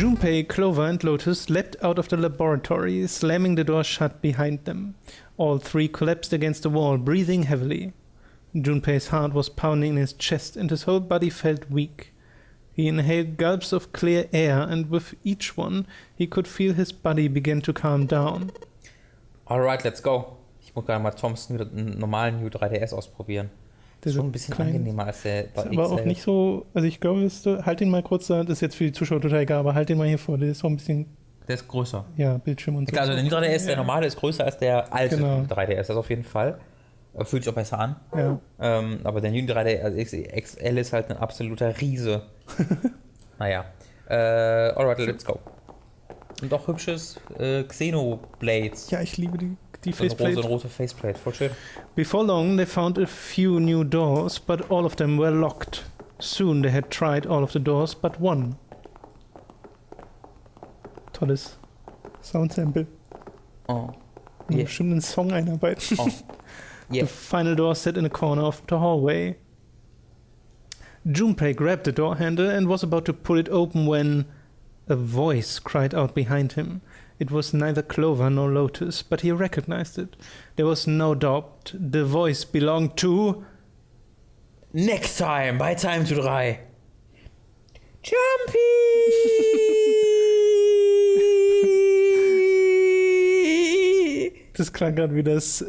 Junpei, Clover, and Lotus leapt out of the laboratory, slamming the door shut behind them. All three collapsed against the wall, breathing heavily. Junpei's heart was pounding in his chest, and his whole body felt weak. He inhaled gulps of clear air, and with each one, he could feel his body begin to calm down. Alright, let's go. Ich muss gerade mal Toms normalen New 3DS ausprobieren. Das ist schon ein bisschen angenehmer als der bei XL. Aber auch nicht so, also ich glaube, halt den mal kurz da, das ist jetzt für die Zuschauer total egal, aber halt den mal hier vor, der ist auch ein bisschen... Der ist größer. Ja, Bildschirm und so. Also der New 3DS, der normale, ist größer als der alte 3DS, das auf jeden Fall. Fühlt sich auch besser an. Ja. Aber der New 3DS, also XL ist halt ein absoluter Riese. Naja. Alright, let's go. Und auch hübsches Xenoblades. Ja, ich liebe die so Faceplate. So eine rote Faceplate, voll schön. Before long, they found a few new doors, but all of them were locked. Soon they had tried all of the doors, but one. Tolles Soundsample. Oh. Yeah. Bestimmt einen Song einarbeiten. Oh. Yeah. The final door sat in a corner of the hallway. Junpei grabbed the door handle and was about to pull it open when a voice cried out behind him. It was neither Clover nor Lotus, but he recognized it. There was no doubt the voice belonged to... Next time bei TimeToDrei. Jumpy! Das klang gerade wie das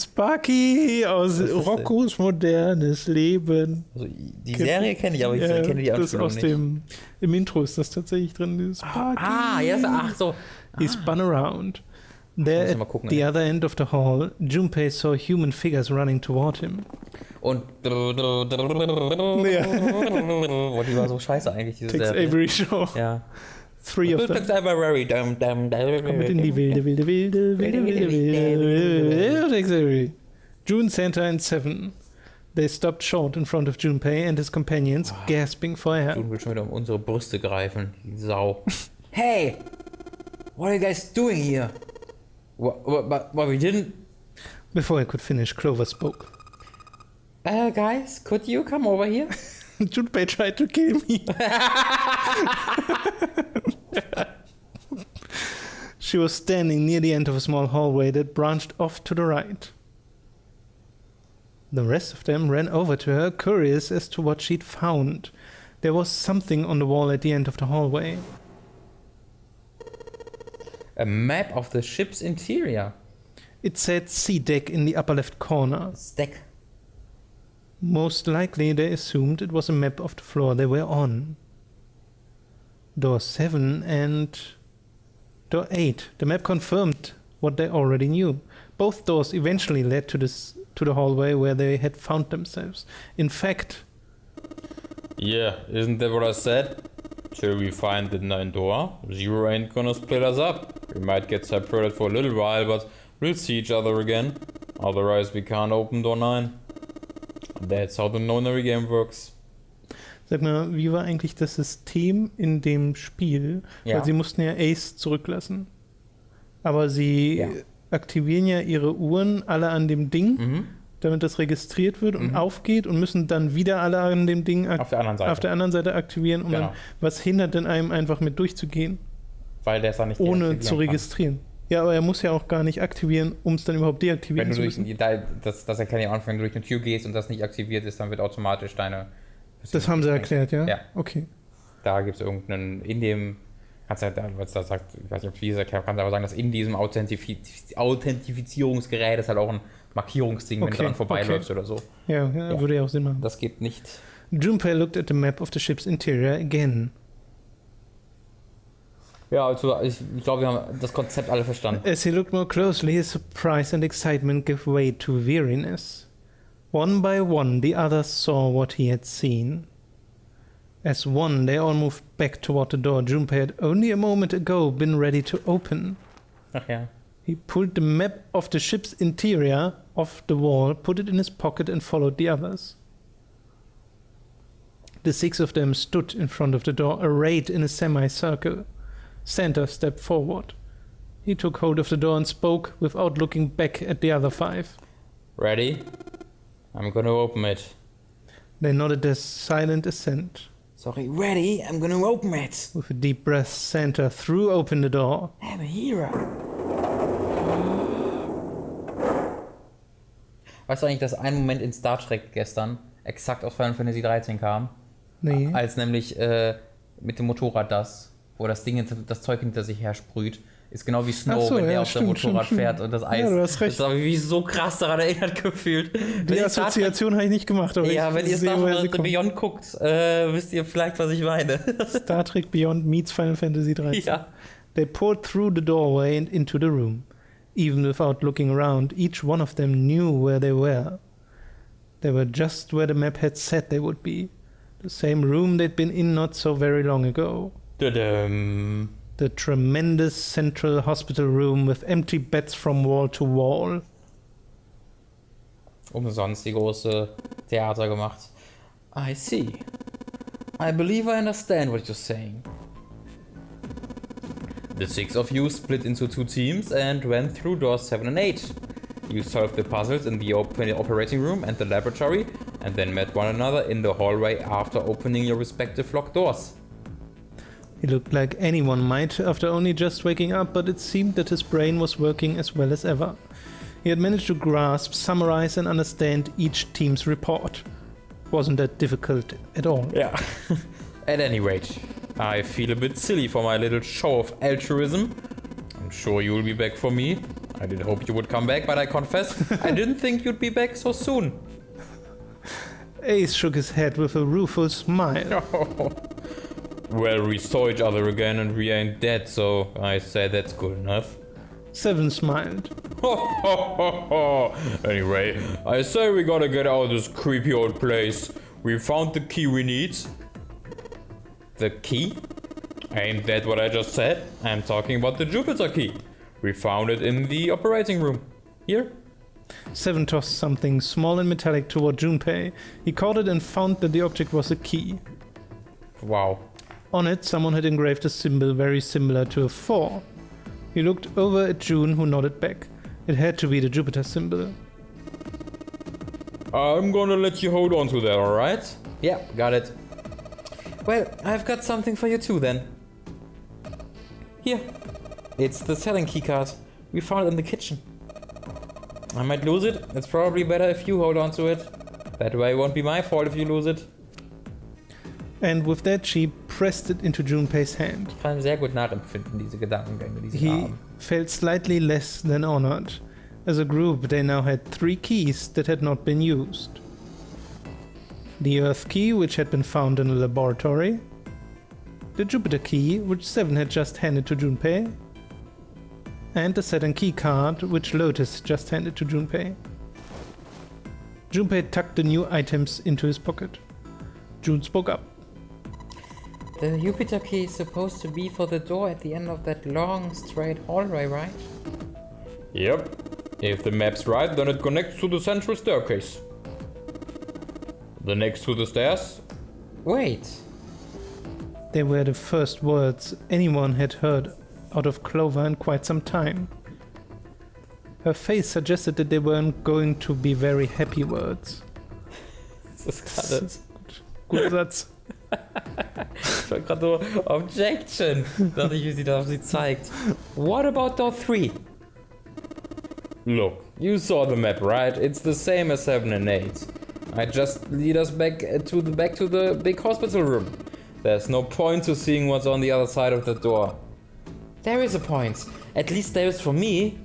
Sparky aus Roccos modernes Leben. Also die Serie kenne ich, aber ich kenne die Anspielung nicht. Im Intro ist das tatsächlich drin. Sparky. Ach so. He spun around. There at the other end of the hall, Junpei saw human figures running toward him. Und die war so scheiße eigentlich, diese Tex Serie. Avery Show. Ja. Three of them. Tex Avery, Kommt in die wilde Tex Avery. June, Santa, and Seven. They stopped short in front of Junpei and his companions, gasping for air. June will schon wieder um unsere Brüste greifen, die Sau. Hey! What are you guys doing here? What we didn't... Before I could finish, Clover spoke. Guys, could you come over here? Junpei tried to kill me. She was standing near the end of a small hallway that branched off to the right. The rest of them ran over to her, curious as to what she'd found. There was something on the wall at the end of the hallway. A map of the ship's interior. It said sea deck in the upper left corner. Deck. Most likely they assumed it was a map of the floor they were on. Door 7 and door 8. The map confirmed what they already knew. Both doors eventually led to the hallway where they had found themselves. In fact... Yeah, isn't that what I said? Till we find the 9th door, Zero ain't gonna split us up. We might get separated for a little while, but we'll see each other again. Otherwise we can't open door 9. That's how the Nonary game works. Sag mal, wie war eigentlich das System in dem Spiel? Ja. Weil sie mussten ja Ace zurücklassen. Aber sie aktivieren ja ihre Uhren alle an dem Ding, damit das registriert wird und aufgeht und müssen dann wieder alle an dem Ding auf der anderen Seite aktivieren. Und dann, was hindert denn einem einfach mit durchzugehen? Weil der es dann nicht ohne zu registrieren. Ja, aber er muss ja auch gar nicht aktivieren, um es dann überhaupt deaktivieren zu müssen. Das erklärt ja am Anfang, wenn du durch eine Tür gehst und das nicht aktiviert ist, dann wird automatisch deine... Das haben sie erklärt, ja? Ja. Okay. Da gibt es irgendeinen, in dem, kannst du ja, was das sagt, ich weiß nicht, ob wie es erklärt, kannst du aber sagen, dass in diesem Authentifizierungsgerät ist halt auch ein Markierungsding, wenn du dran vorbeiläufst oder so. Ja, würde ja auch Sinn machen. Das geht nicht. Junpei looked at the map of the ship's interior again. Ja, also ich glaube, wir haben das Konzept alle verstanden. As he looked more closely, his surprise and excitement gave way to weariness. One by one, the others saw what he had seen. As one, they all moved back toward the door Junpei had only a moment ago been ready to open. Ach ja. He pulled the map of the ship's interior off the wall, put it in his pocket and followed the others. The 6 of them stood in front of the door, arrayed in a semicircle. Santa stepped forward. He took hold of the door and spoke without looking back at the other 5. Ready? I'm gonna open it. They nodded their silent assent. Sorry, ready? I'm gonna open it. With a deep breath, Santa threw open the door. I'm a hero. Weißt du eigentlich, dass ein Moment in Star Trek gestern exakt aus Final Fantasy 13 kam? Nee. Als nämlich mit dem Motorrad wo das Ding das Zeug hinter sich her sprüht. Ist genau wie Snow, So, wenn der ja, auf stimmt, dem Motorrad stimmt. fährt und das Eis. Ja, du hast recht. Das habe ich mich so krass daran erinnert gefühlt. Die Assoziation habe ich nicht gemacht. Aber Ja, wenn ihr sehe, Star woher sie Trek kommt. Beyond guckt, wisst ihr vielleicht, was ich meine. Star Trek Beyond meets Final Fantasy 13. Ja. They poured through the doorway and into the room. Even without looking around, each one of them knew where they were. They were just where the map had said they would be. The same room they'd been in not so very long ago. Tadam. The tremendous central hospital room with empty beds from wall to wall. Umsonst die große Theater gemacht. I see. I believe I understand what you're saying. The 6 of you split into 2 teams and went through doors 7 and 8. You solved the puzzles in the operating room and the laboratory, and then met one another in the hallway after opening your respective locked doors. He looked like anyone might after only just waking up, but it seemed that his brain was working as well as ever. He had managed to grasp, summarize and understand each team's report. Wasn't that difficult at all. Yeah. At any rate, I feel a bit silly for my little show of altruism. I'm sure you'll be back for me. I did hope you would come back, but I confess, I didn't think you'd be back so soon. Ace shook his head with a rueful smile. Well, we saw each other again and we ain't dead, so I say that's good enough. 7 smiled. Anyway, I say we gotta get out of this creepy old place. We found the key we need. The key? Ain't that what I just said? I'm talking about the Jupiter key. We found it in the operating room. Here? 7 tossed something small and metallic toward Junpei. He caught it and found that the object was a key. Wow. On it, someone had engraved a symbol very similar to a 4. He looked over at June, who nodded back. It had to be the Jupiter symbol. I'm gonna let you hold on to that, alright? Yeah, got it. Well, I've got something for you too then. Here. It's the selling keycard. We found it in the kitchen. I might lose it. It's probably better if you hold on to it. That way it won't be my fault if you lose it. And with that, she pressed it into Junpei's hand. Ich kann sehr gut nachempfinden, diese Gedankengänge, diese He Namen. felt slightly less than honored. As a group, they now had 3 keys that had not been used. The Earth key, which had been found in a laboratory. The Jupiter key, which 7 had just handed to Junpei. And the Saturn key card, which Lotus just handed to Junpei. Junpei tucked the new items into his pocket. June spoke up. The Jupiter key is supposed to be for the door at the end of that long, straight hallway, right? Yep. If the map's right, then it connects to the central staircase. The next to the stairs? Wait. They were the first words anyone had heard out of Clover in quite some time. Her face suggested that they weren't going to be very happy words. Das ist gerade... Guter Satz. Ich war gerade so, Objection. Dachte ich, wie sie da auf sie zeigt. What about door 3? Look, you saw the map, right? It's the same as 7 and 8. I just lead us back to the big hospital room. There's no point to seeing what's on the other side of the door. There is a point. At least there is for me.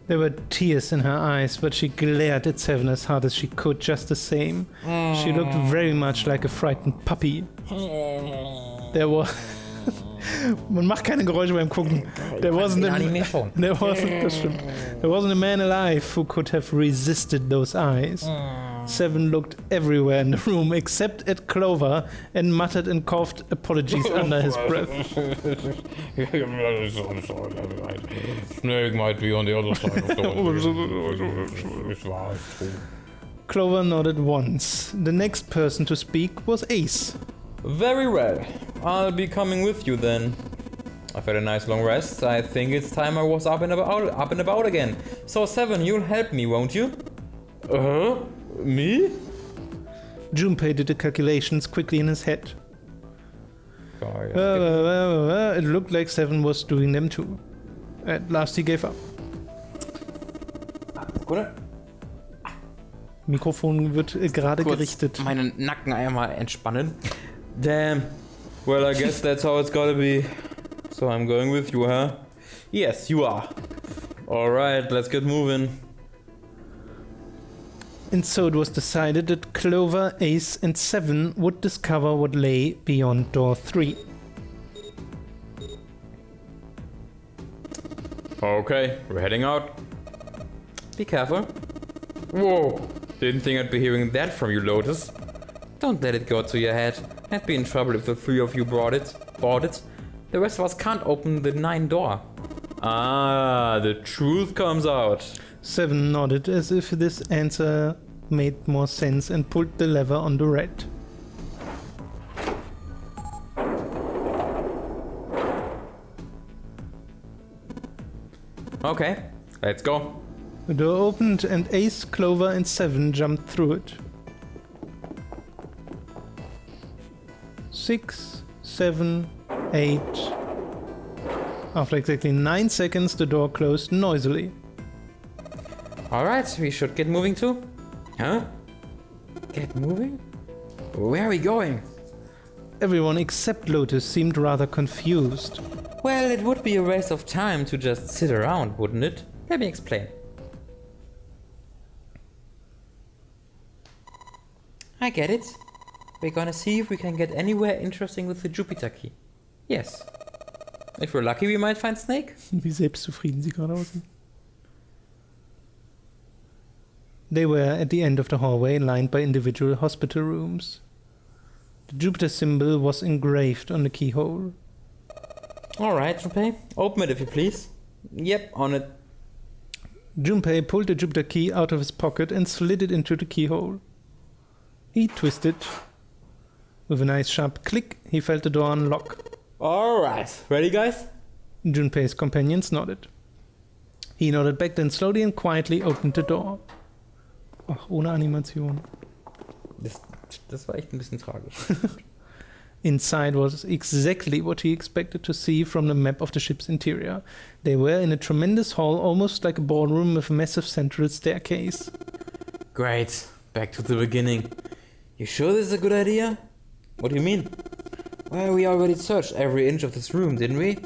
There were tears in her eyes, but she glared at 7 as hard as she could just the same. She looked very much like a frightened puppy. There was... Man macht keine Geräusche beim Gucken. There wasn't a man alive who could have resisted those eyes. 7 looked everywhere in the room except at Clover and muttered and coughed apologies under his breath. I'm sorry. Snake might be on the other side of the door. Clover nodded once. The next person to speak was Ace. Very well. I'll be coming with you then. I've had a nice long rest. I think it's time I was up and about again. So 7, you'll help me, won't you? Me? Junpei did the calculations quickly in his head. It looked like 7 was doing them too. At last he gave up. Sekunde. Mikrofon wird gerade gerichtet. Meinen Nacken einmal entspannen. Damn. Well, I guess that's how it's gotta be. So I'm going with you, huh? Yes, you are. Alright, let's get moving. And so it was decided that Clover, Ace and 7 would discover what lay beyond door 3. Okay, we're heading out. Be careful. Whoa, didn't think I'd be hearing that from you, Lotus. Don't let it go to your head. I'd be in trouble if the 3 of you bought it. The rest of us can't open the 9 door. Ah, the truth comes out. 7 nodded as if this answer made more sense and pulled the lever on the red. Okay, let's go. The door opened and Ace, Clover and 7 jumped through it. 6, 7, 8. After exactly 9 seconds, the door closed noisily. Alright, we should get moving too. Huh? Get moving? Where are we going? Everyone except Lotus seemed rather confused. Well, it would be a waste of time to just sit around, wouldn't it? Let me explain. I get it. We're gonna see if we can get anywhere interesting with the Jupiter key. Yes. If we're lucky, we might find Snake. Wie selbstzufrieden sie gerade aussehen. They were at the end of the hallway, lined by individual hospital rooms. The Jupiter symbol was engraved on the keyhole. Alright, Junpei. Open it if you please. Yep, on it. Junpei pulled the Jupiter key out of his pocket and slid it into the keyhole. He twisted. With a nice sharp click, he felt the door unlock. Alright, ready guys? Junpei's companions nodded. He nodded back, then slowly and quietly opened the door. Ach, ohne Animation. Das war echt ein bisschen tragisch. Inside was exactly what he expected to see from the map of the ship's interior. They were in a tremendous hall, almost like a ballroom with a massive central staircase. Great, back to the beginning. You sure this is a good idea? What do you mean? Well, we already searched every inch of this room, didn't we?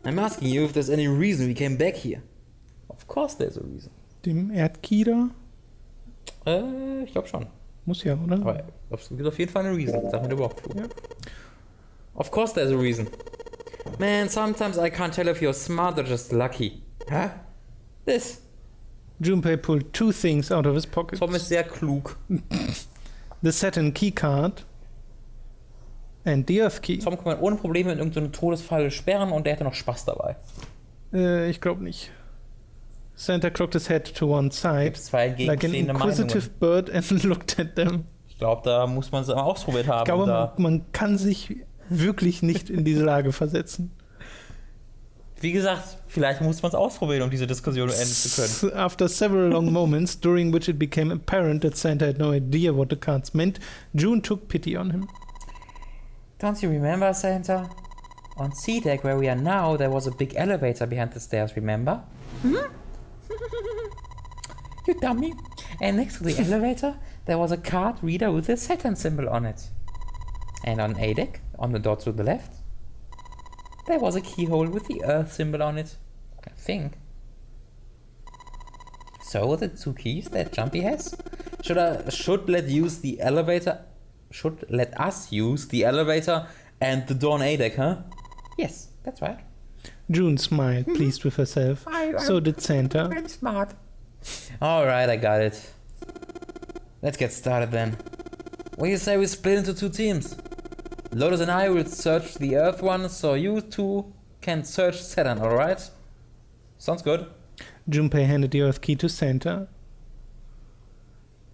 I'm asking you if there's any reason we came back here. Of course there's a reason. Dem Erdkey da? Ich glaube schon. Muss ja, oder? Aber es gibt auf jeden Fall eine Reason. Sag mir der Walkthrough. Ja. Of course there's a reason. Man, sometimes I can't tell if you're smart or just lucky. Huh? This. Junpei pulled 2 things out of his pockets. Tom ist sehr klug. The Saturn keycard and the Earth key. Tom kann man ohne Probleme in irgendeine Todesfalle sperren und der hätte noch Spaß dabei. Ich glaube nicht. Santa cocked his head to one side, like an inquisitive bird, and looked at them. Ich glaube, da muss man es mal ausprobiert haben. Ich glaube, man kann sich wirklich nicht in diese Lage versetzen. Wie gesagt, vielleicht muss man es ausprobieren, um diese Diskussion enden zu können. After several long moments, during which it became apparent that Santa had no idea what the cards meant, June took pity on him. Don't you remember, Santa? On C-Deck, where we are now, there was a big elevator behind the stairs, remember? You dummy. And next to the elevator, there was a card reader with a Saturn symbol on it. And on A-Deck, on the door to the left, there was a keyhole with the Earth symbol on it. I think. So the 2 keys that Jumpy has should let us use the elevator and the door on A-Deck, huh? Yes, that's right. June smiled, pleased with herself. So did Santa. I'm smart. Alright, I got it. Let's get started then. What do you say we split into 2 teams? Lotus and I will search the Earth one, so you 2 can search Saturn, alright? Sounds good. Junpei handed the Earth key to Santa.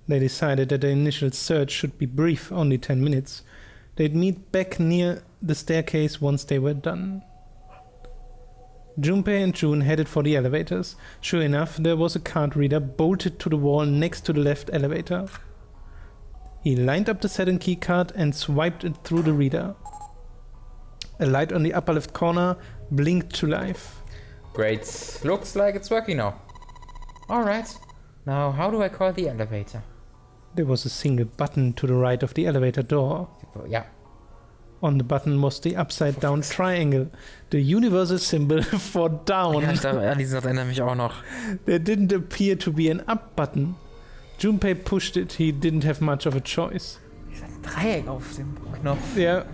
They decided that the initial search should be brief, only 10 minutes. They'd meet back near the staircase once they were done. Junpei and June headed for the elevators. Sure enough, there was a card reader bolted to the wall next to the left elevator. He lined up the Saturn key card and swiped it through the reader. A light on the upper left corner blinked to life. Great. Looks like it's working now. Alright. Now, how do I call the elevator? There was a single button to the right of the elevator door. Yeah. On the button was the upside-down triangle, the universal symbol for down. Ja, an diesen Satz erinnere mich auch noch. There didn't appear to be an up button. Junpei pushed it. He didn't have much of a choice. Dieser Dreieck auf dem Knopf. Ja.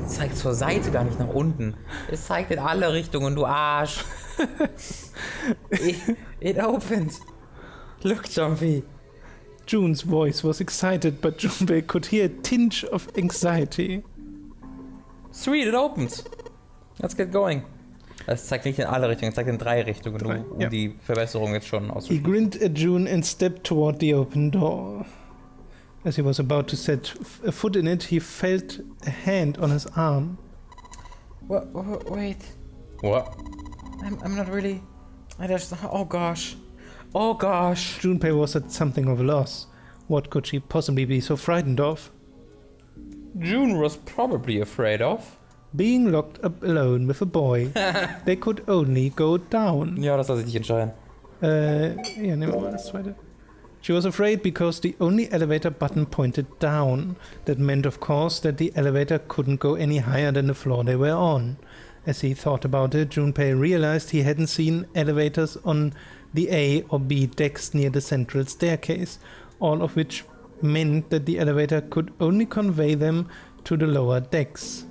Es zeigt zur Seite, gar nicht nach unten. Es zeigt in alle Richtungen, du Arsch. It opens. Look, Jumpy. June's voice was excited, but Junpei could hear a tinge of anxiety. Sweet, it opens. Let's get going. Es zeigt nicht in alle Richtungen, es zeigt in 3 Richtungen, um ja. die Verbesserung jetzt schon He auszusprechen. grinned at June and stepped toward the open door. As he was about to set a foot in it, he felt a hand on his arm. Wait. What? I'm not really... Oh gosh. Oh gosh. Junpei was at something of a loss. What could she possibly be so frightened of? June was probably afraid of. Being locked up alone with a boy. They could only go down. Ja, das lasse ich dich entscheiden. Ja, nehmen wir mal das zweite. She was afraid because the only elevator button pointed down. That meant, of course, that the elevator couldn't go any higher than the floor they were on. As he thought about it, Junpei realized he hadn't seen elevators on the A or B decks near the central staircase, all of which meant that the elevator could only convey them to the lower decks.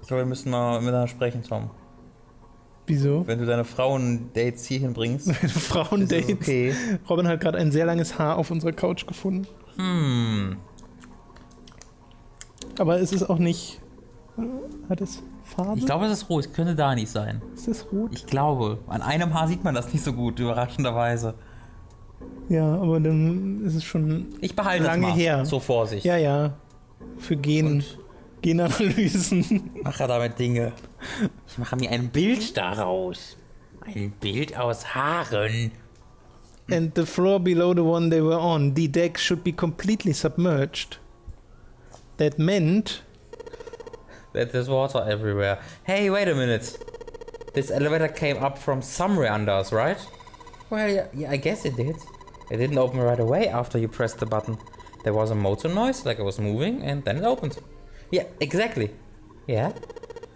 Ich glaube, wir müssen mal miteinander sprechen, Tom. Wieso? Wenn du deine Frauendates hier hinbringst. Frauendates. Okay. Robin hat gerade ein sehr langes Haar auf unserer Couch gefunden. Aber es ist auch nicht... Hat es Farbe? Ich glaube, es ist rot. Es könnte Dani sein. Ist das rot? Ich glaube. An einem Haar sieht man das nicht so gut, überraschenderweise. Ja, aber dann ist es schon Ich behalte lange es mal. her. So Vorsicht. Ja, ja. Für Genanalysen. Mache damit Dinge. Ich mache mir ein Bild daraus. Ein Bild aus Haaren. And the floor below the one they were on, the deck should be completely submerged. That meant... There's water everywhere. Hey, wait a minute. This elevator came up from somewhere under us, right? Well, yeah, I guess it did. It didn't open right away after you pressed the button. There was a motor noise, like it was moving, and then it opened. Yeah, exactly. Yeah.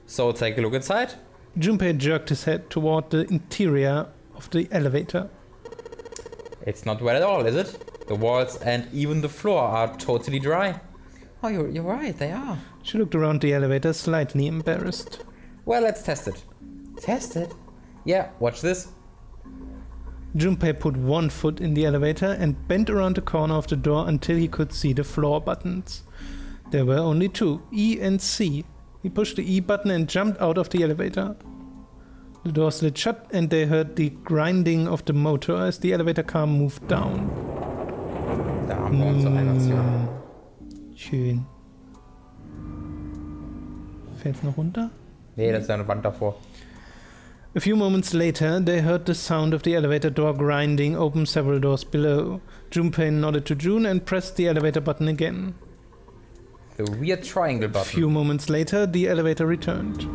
So take a look inside. Junpei jerked his head toward the interior of the elevator. It's not wet at all, is it? The walls and even the floor are totally dry. Oh, you're right, they are. She looked around the elevator, slightly embarrassed. Well, let's test it. Test it? Yeah, watch this. Junpei put one foot in the elevator and bent around the corner of the door until he could see the floor buttons. There were only 2, E and C. He pushed the E button and jumped out of the elevator. The door slid shut and they heard the grinding of the motor as the elevator car moved down. Da haben wir unsere Animation. Schön. Fällt's noch runter? Nee, das ist ja eine Wand davor. A few moments later, they heard the sound of the elevator door grinding open several doors below. Junpei nodded to June and pressed the elevator button again. The weird triangle A button. few moments later, the elevator returned.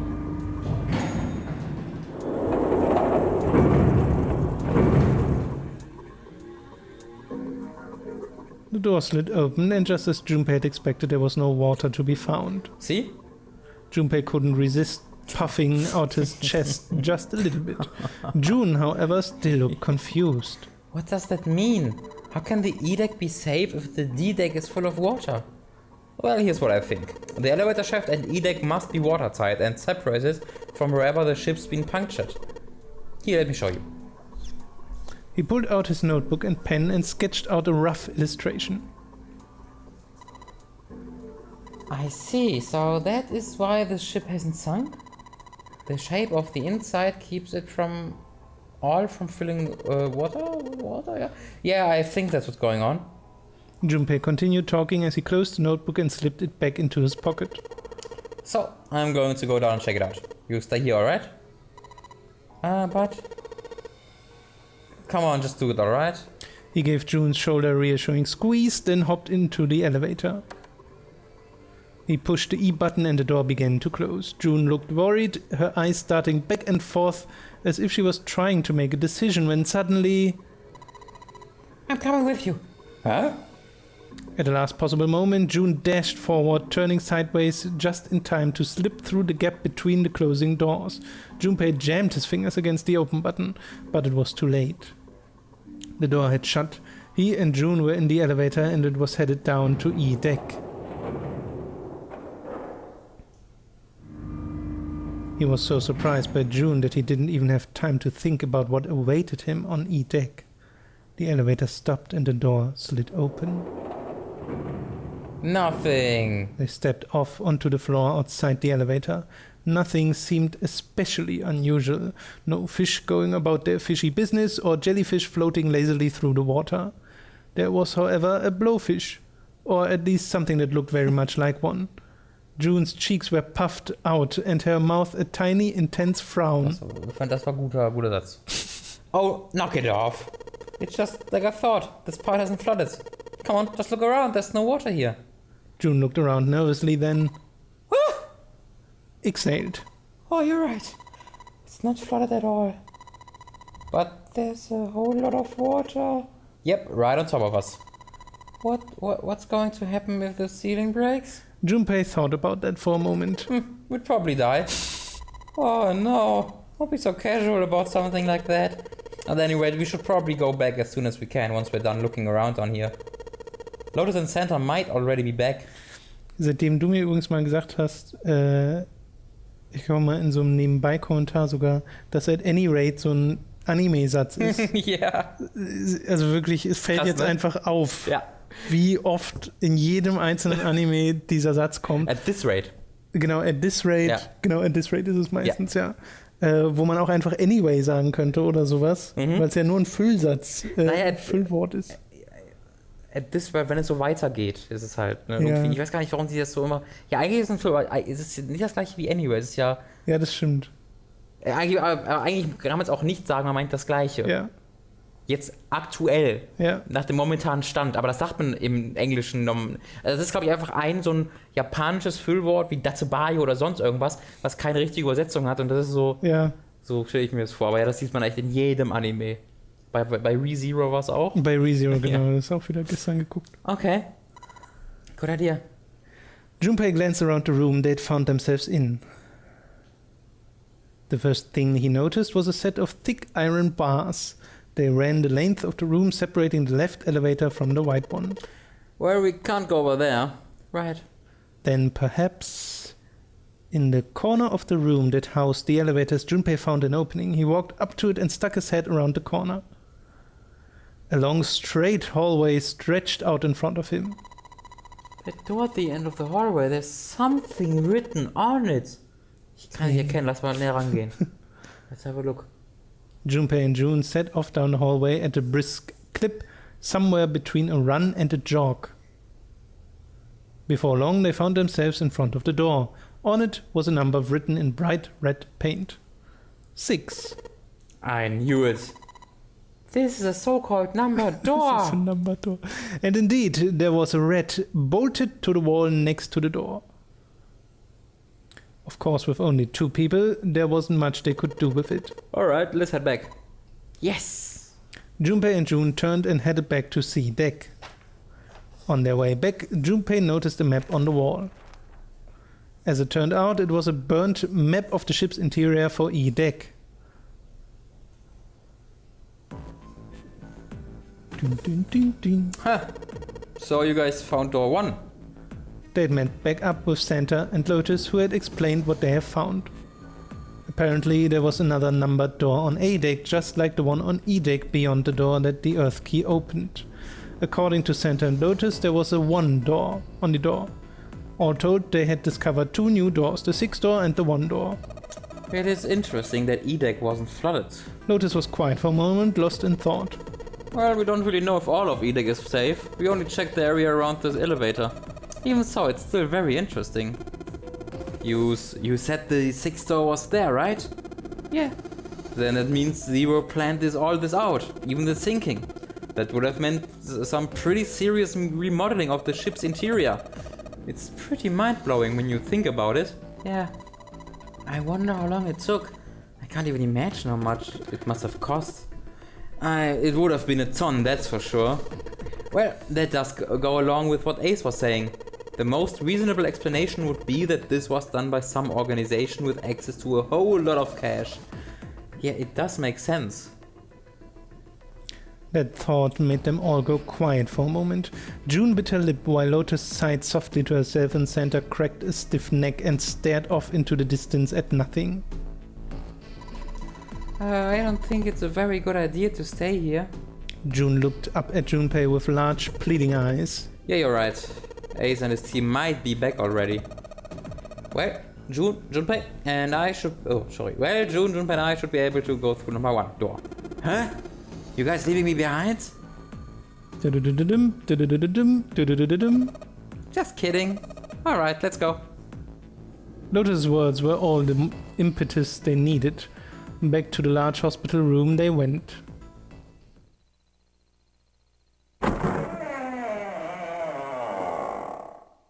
The door slid open, and just as Junpei had expected, there was no water to be found. See? Junpei couldn't resist puffing out his chest just a little bit. June, however, still looked confused. What does that mean? How can the E deck be safe if the D deck is full of water? Well, here's what I think. The elevator shaft and E deck must be watertight and separated from wherever the ship's been punctured. Here, let me show you. He pulled out his notebook and pen and sketched out a rough illustration. I see, so that is why the ship hasn't sunk? The shape of the inside keeps it from filling water, yeah? Yeah, I think that's what's going on. Junpei continued talking as he closed the notebook and slipped it back into his pocket. So, I'm going to go down and check it out. You stay here, alright? But... Come on, just do it, alright? He gave June's shoulder a reassuring squeeze, then hopped into the elevator. He pushed the E button and the door began to close. June looked worried, her eyes darting back and forth as if she was trying to make a decision when suddenly... I'm coming with you. Huh? At the last possible moment, June dashed forward, turning sideways just in time to slip through the gap between the closing doors. Junpei jammed his fingers against the open button, but it was too late. The door had shut. He and June were in the elevator and it was headed down to E deck. He was so surprised by June that he didn't even have time to think about what awaited him on E deck. The elevator stopped and the door slid open. Nothing. They stepped off onto the floor outside the elevator. Nothing seemed especially unusual. No fish going about their fishy business or jellyfish floating lazily through the water. There was, however, a blowfish, or at least something that looked very much like one. June's cheeks were puffed out and her mouth a tiny, intense frown. Ich fand, das war guter Satz. Oh, knock it off. It's just like I thought. This part hasn't flooded. Come on, just look around. There's no water here. June looked around nervously, then exhaled. Oh, you're right. It's not flooded at all. But there's a whole lot of water. Yep, right on top of us. What's going to happen if the ceiling breaks? Junpei thought about that for a moment. We'd probably die. Oh no, don't be so casual about something like that. And anyway, we should probably go back as soon as we can once we're done looking around on here. Lotus and Santa might already be back. Seitdem du mir übrigens mal gesagt hast, ich glaube mal in so einem Nebenbei-Kommentar sogar, dass at any rate so ein Anime-Satz ist. Ja. Also wirklich, es fällt Krass, jetzt ne? einfach auf, Ja. wie oft in jedem einzelnen Anime dieser Satz kommt. At this rate. Genau, at this rate. Ja. Genau, at this rate ist es meistens, ja. Wo man auch einfach anyway sagen könnte oder sowas, weil es ja nur ein Füllsatz, Füllwort ist. At this rate, wenn es so weitergeht, ist es halt. Ne? Ja. Ich weiß gar nicht, warum sie das so immer... Ja, eigentlich ist es ein Füllwort. Es ist nicht das gleiche wie anyway. Es ist ja... Ja, das stimmt. Aber eigentlich kann man es auch nicht sagen, man meint das Gleiche. Ja. Jetzt aktuell, Ja. nach dem momentanen Stand, aber das sagt man im Englischen. Also das ist, glaube ich, einfach so ein japanisches Füllwort wie Datsubayo oder sonst irgendwas, was keine richtige Übersetzung hat und das ist so, Ja. so stelle ich mir das vor. Aber ja, das sieht man echt in jedem Anime. Bei ReZero war es auch. Bei ReZero, genau. Ja. Das ist auch wieder gestern geguckt. Okay. Good idea. Junpei glanced around the room they'd found themselves in. The first thing he noticed was a set of thick iron bars. They ran the length of the room, separating the left elevator from the right one. Well, we can't go over there. Right. Then perhaps in the corner of the room that housed the elevators, Junpei found an opening. He walked up to it and stuck his head around the corner. A long, straight hallway stretched out in front of him. That door at the end of the hallway, there's something written on it. Ich kann nicht erkennen, lass mal näher rangehen. Let's have a look. Junpei and June set off down the hallway at a brisk clip, somewhere between a run and a jog. Before long, they found themselves in front of the door. On it was a number written in bright red paint. 6. I knew it. This is a so-called number door. This is a number door. And indeed, there was a rat bolted to the wall next to the door. Of course, with only 2 people, there wasn't much they could do with it. Alright, let's head back. Yes! Junpei and June turned and headed back to C deck. On their way back, Junpei noticed a map on the wall. As it turned out, it was a burnt map of the ship's interior for E deck. Dun, dun, dun, dun. Huh. So you guys found door 1. They'd met back up with Santa and Lotus, who had explained what they have found. Apparently, there was another numbered door on A deck, just like the one on E deck beyond the door that the Earth key opened. According to Santa and Lotus, there was a 1 door on the door. All told, they had discovered 2 new doors, the 6 door and the 1 door. It is interesting that E deck wasn't flooded. Lotus was quiet for a moment, lost in thought. Well, we don't really know if all of E deck is safe. We only checked the area around this elevator. Even so, it's still very interesting. You said the 6th door was there, right? Yeah. Then it means Zero planned all this out, even the sinking. That would have meant some pretty serious remodeling of the ship's interior. It's pretty mind-blowing when you think about it. Yeah. I wonder how long it took. I can't even imagine how much it must have cost. It would have been a ton, that's for sure. Well, that does go along with what Ace was saying. The most reasonable explanation would be that this was done by some organization with access to a whole lot of cash. Yeah, it does make sense. That thought made them all go quiet for a moment. June bit her lip while Lotus sighed softly to herself and Santa cracked a stiff neck and stared off into the distance at nothing. I don't think it's a very good idea to stay here. June looked up at Junpei with large, pleading eyes. Yeah, you're right. Ace and his team might be back already. Well, Junpei and I should... Oh, sorry. Well, Junpei and I should be able to go through number 1 door. Huh? You guys leaving me behind? Just kidding. Alright, let's go. Lotus' words were all the impetus they needed. Back to the large hospital room they went.